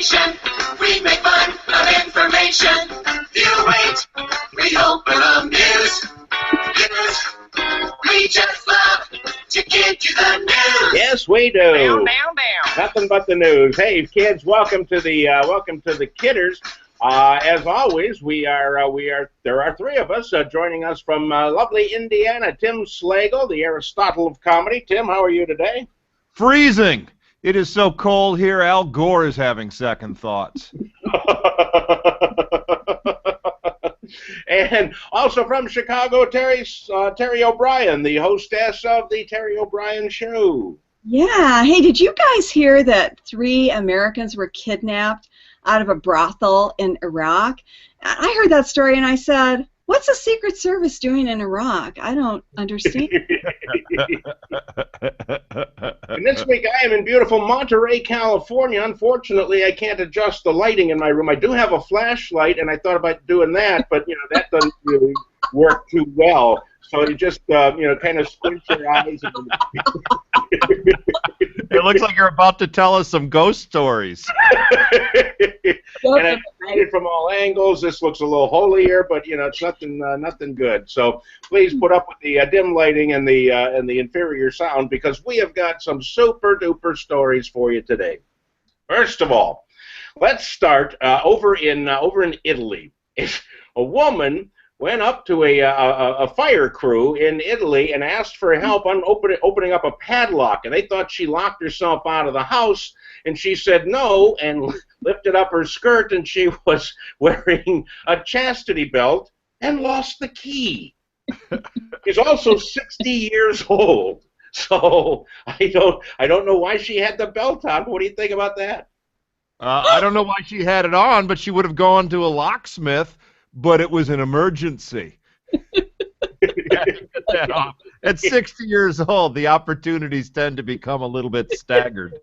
station. We make fun of information. You wait, we open the news. We just love to give you the news. Yes, we do. Down. Nothing but the news. Hey, kids, welcome to the Kidders. As always, there are three of us joining us from lovely Indiana. Tim Slagle, the Aristotle of comedy. Tim, how are you today? Freezing. It is so cold here. Al Gore is having second thoughts. And also from Chicago, Terry O'Brien, the hostess of the Terry O'Brien Show. Yeah. Hey, did you guys hear that 3 Americans were kidnapped out of a brothel in Iraq? I heard that story and I said, what's the Secret Service doing in Iraq? I don't understand. And this week I am in beautiful Monterey, California. Unfortunately, I can't adjust the lighting in my room. I do have a flashlight, and I thought about doing that, but that doesn't really work too well. So you just kind of squint your eyes. It looks like you're about to tell us some ghost stories. And I see it from all angles. This looks a little holier, but it's nothing good. So please put up with the dim lighting and the inferior sound, because we have got some super duper stories for you today. First of all, let's start over in Italy. A woman went up to a fire crew in Italy and asked for help on opening up a padlock, and they thought she locked herself out of the house, and she said no and lifted up her skirt, and she was wearing a chastity belt and lost the key. She's also 60 years old, so I don't know why she had the belt on. What do you think about that? I don't know why she had it on, but she would have gone to a locksmith. But it was an emergency. At 60 years old, the opportunities tend to become a little bit staggered.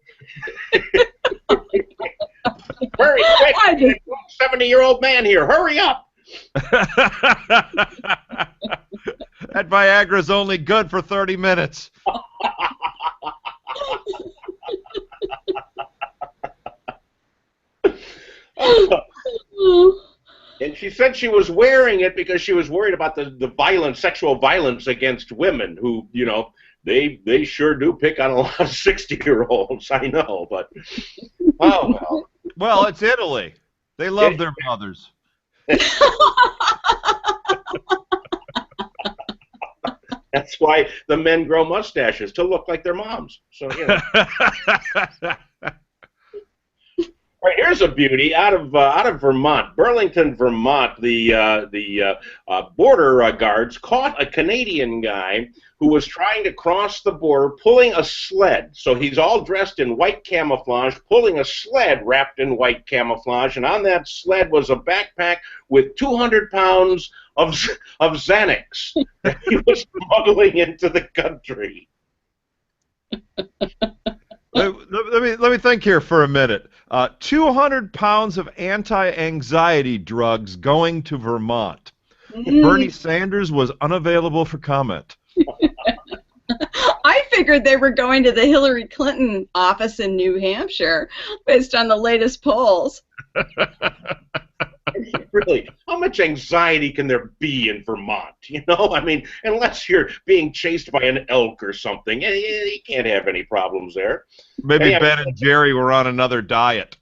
Hurry, quick! 70-year-old man here. Hurry up! That Viagra's only good for 30 minutes. And she said she was wearing it because she was worried about the sexual violence against women who, they sure do pick on a lot of 60-year-olds, I know, but, oh, well. Well, it's Italy. They love their mothers. That's why the men grow mustaches, to look like their moms. So, All right, here's a beauty out of Vermont, Burlington, Vermont. The border guards caught a Canadian guy who was trying to cross the border pulling a sled. So he's all dressed in white camouflage, pulling a sled wrapped in white camouflage, and on that sled was a backpack with 200 pounds of Xanax that he was smuggling into the country. Let me think here for a minute. 200 pounds of anti-anxiety drugs going to Vermont. Bernie Sanders was unavailable for comment. I figured they were going to the Hillary Clinton office in New Hampshire, based on the latest polls. Really, how much anxiety can there be in Vermont? I mean, unless you're being chased by an elk or something, you can't have any problems there. Maybe Ben and Jerry were on another diet.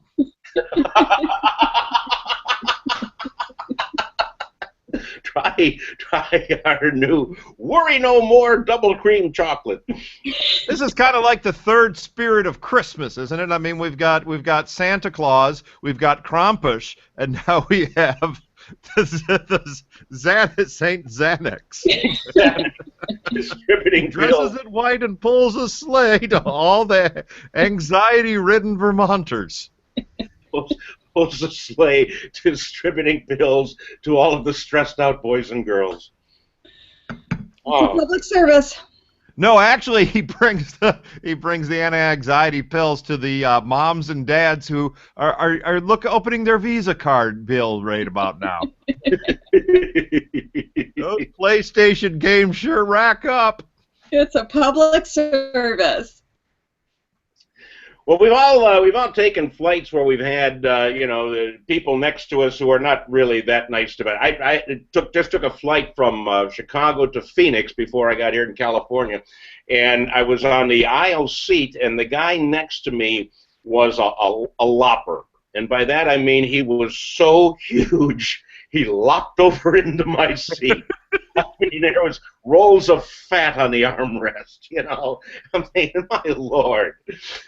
Try our new Worry No More double cream chocolate. This is kind of like the third spirit of Christmas, isn't it? I mean, we've got Santa Claus, we've got Krampus, and now we have the Saint Xanax. Distributing dresses in white and pulls a sleigh to all the anxiety-ridden Vermonters. Pulls a sleigh distributing pills to all of the stressed-out boys and girls. Oh. Public service. No, actually, he brings the anti-anxiety pills to the moms and dads who are opening their Visa card bill right about now. Those PlayStation games sure rack up. It's a public service. Well, we've all taken flights where we've had people next to us who are not really that nice to me. I just took a flight from Chicago to Phoenix before I got here in California, and I was on the aisle seat, and the guy next to me was a lopper, and by that I mean he was so huge he lopped over into my seat. I mean, there was rolls of fat on the armrest, you know. I mean, my Lord.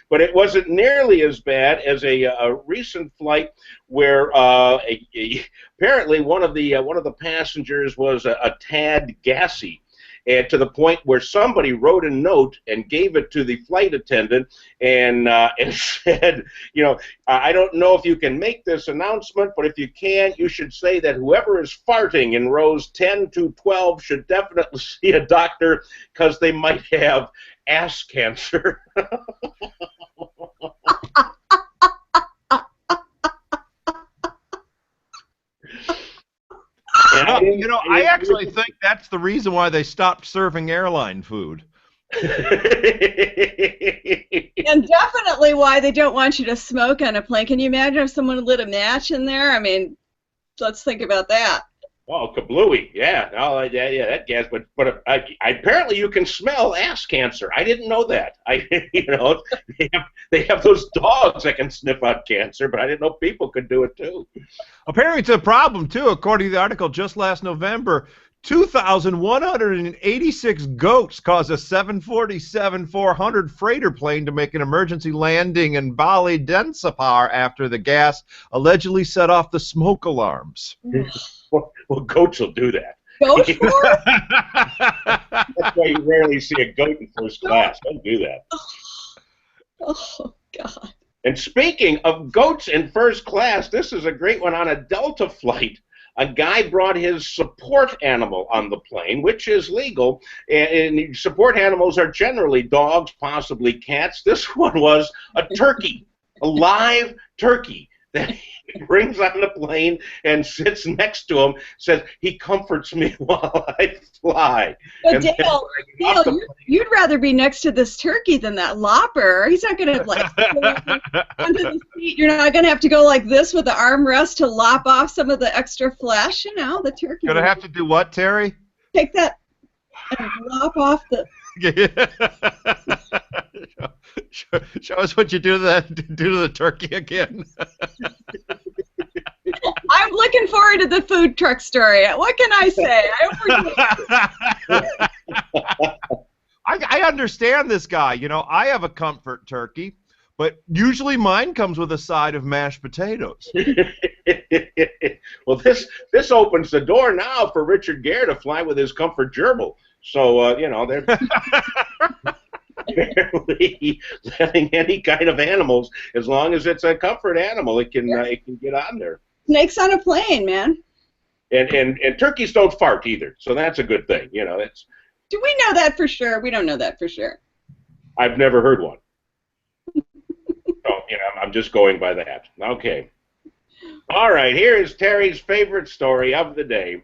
But it wasn't nearly as bad as a recent flight where apparently one of the passengers was a tad gassy, and to the point where somebody wrote a note and gave it to the flight attendant and said, I don't know if you can make this announcement, but if you can, you should say that whoever is farting in rows 10 to 12 should definitely see a doctor because they might have ass cancer. I actually think that's the reason why they stopped serving airline food. And definitely why they don't want you to smoke on a plane. Can you imagine if someone lit a match in there? I mean, let's think about that. Oh, kablooey! Yeah, that gas. But apparently you can smell ass cancer. I didn't know that. They have those dogs that can sniff out cancer, but I didn't know people could do it too. Apparently, it's a problem too. According to the article, just last November, 2,186 goats caused a 747-400 freighter plane to make an emergency landing in Bali Densapar after the gas allegedly set off the smoke alarms. Well, goats will do that. Goat for? That's why you rarely see a goat in first class. Don't do that. Oh, God. And speaking of goats in first class, this is a great one. On a Delta flight, a guy brought his support animal on the plane, which is legal, and support animals are generally dogs, possibly cats. This one was a turkey, a live turkey that he brings on the plane and sits next to him, says, he comforts me while I fly. But Dale, you'd rather be next to this turkey than that lopper. He's not going to, under the seat. You're not going to have to go like this with the armrest to lop off some of the extra flesh. The turkey. Going to have to do what, Terry? Take that and lop off the... Show us what you do to the turkey again. I'm looking forward to the food truck story. What can I say? I understand this guy. I have a comfort turkey, but usually mine comes with a side of mashed potatoes. Well, this opens the door now for Richard Gere to fly with his comfort gerbil. So, they're barely letting any kind of animals, as long as it's a comfort animal, it can get on there. Snakes on a plane, man. And turkeys don't fart either, so that's a good thing. That's. Do we know that for sure? We don't know that for sure. I've never heard one. So, I'm just going by that. Okay. All right, here is Terry's favorite story of the day.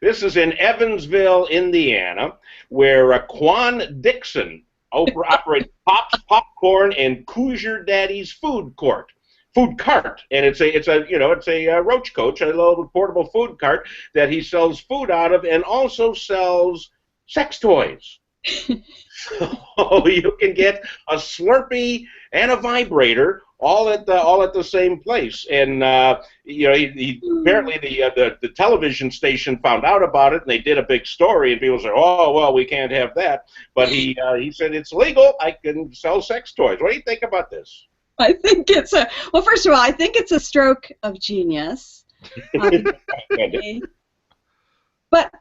This is in Evansville, Indiana, where Quan Dixon operates Pops Popcorn and Coosier Daddy's food cart, and it's a roach coach, a little portable food cart that he sells food out of, and also sells sex toys. So you can get a Slurpee and a vibrator all at the same place, and he apparently the television station found out about it, and they did a big story, and people said, oh well, we can't have that, but he said it's legal. I can sell sex toys. What do you think about this? I think well, first of all, I think it's a stroke of genius. But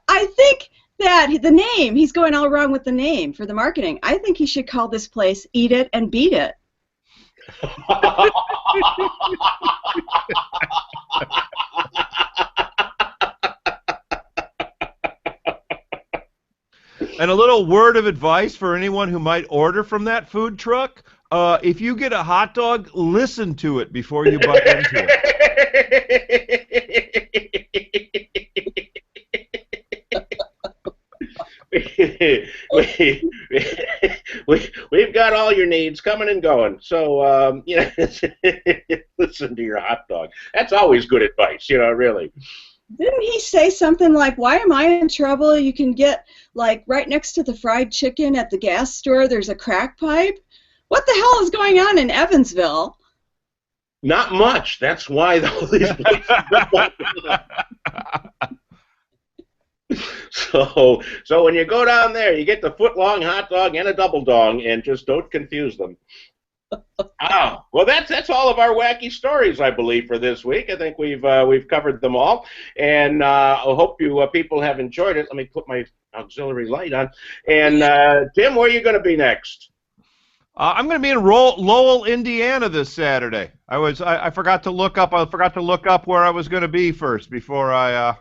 I think that the name, he's going all wrong with the name for the marketing. I think he should call this place Eat It and Beat It. And a little word of advice for anyone who might order from that food truck: if you get a hot dog, listen to it before you bite into it. We've got all your needs coming and going. So, listen to your hot dog. That's always good advice, really. Didn't he say something like, why am I in trouble? You can get, like, right next to the fried chicken at the gas store, there's a crack pipe? What the hell is going on in Evansville? Not much. That's why all these places So when you go down there, you get the foot-long hot dog and a double dong, and just don't confuse them. Oh, well, that's all of our wacky stories, I believe, for this week. I think we've covered them all, and I hope you people have enjoyed it. Let me put my auxiliary light on. And Tim, where are you going to be next? I'm going to be in Lowell, Indiana this Saturday. I forgot to look up. I forgot to look up where I was going to be first before I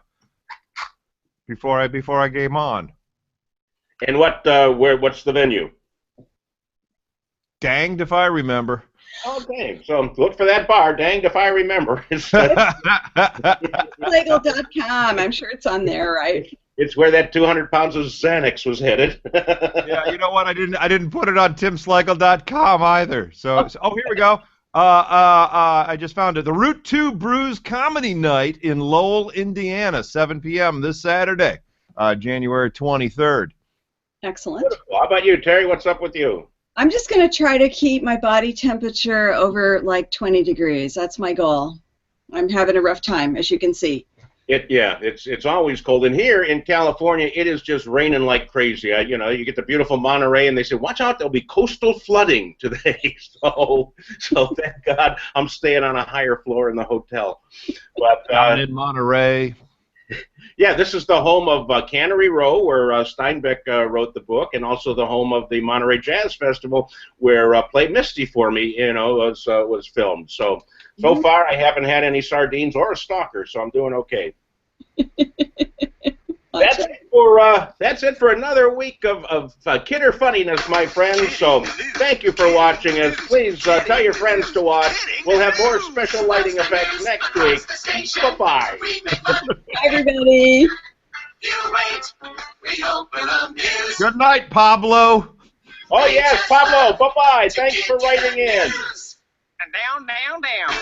came on. And what's the venue? Danged if I remember. Okay, so look for that bar. Danged if I remember. Legal.com. I'm sure it's on there, right? It's where that 200 pounds of Xanax was headed. Yeah, you know what? I didn't put it on timslikel.com either. So here we go. I just found it. The Route 2 Brews Comedy Night in Lowell, Indiana, 7 p.m. this Saturday, January 23rd. Excellent. Beautiful. How about you, Terry? What's up with you? I'm just going to try to keep my body temperature over like 20 degrees. That's my goal. I'm having a rough time, as you can see. It's always cold. And here in California, it is just raining like crazy. You get the beautiful Monterey, and they say, watch out, there'll be coastal flooding today. So thank God I'm staying on a higher floor in the hotel. But down in Monterey. Yeah, this is the home of Cannery Row, where Steinbeck wrote the book, and also the home of the Monterey Jazz Festival, where Play Misty for Me, was filmed. So far, I haven't had any sardines or a stalker, so I'm doing okay. That's it for another week of kidder funniness, my friends. So thank you for watching us. Please tell your friends to watch. We'll have more special lighting effects next week. Bye-bye. Bye, everybody. Good night, Pablo. Oh, yes, Pablo. Bye-bye. Thanks for writing in. Down, down, down.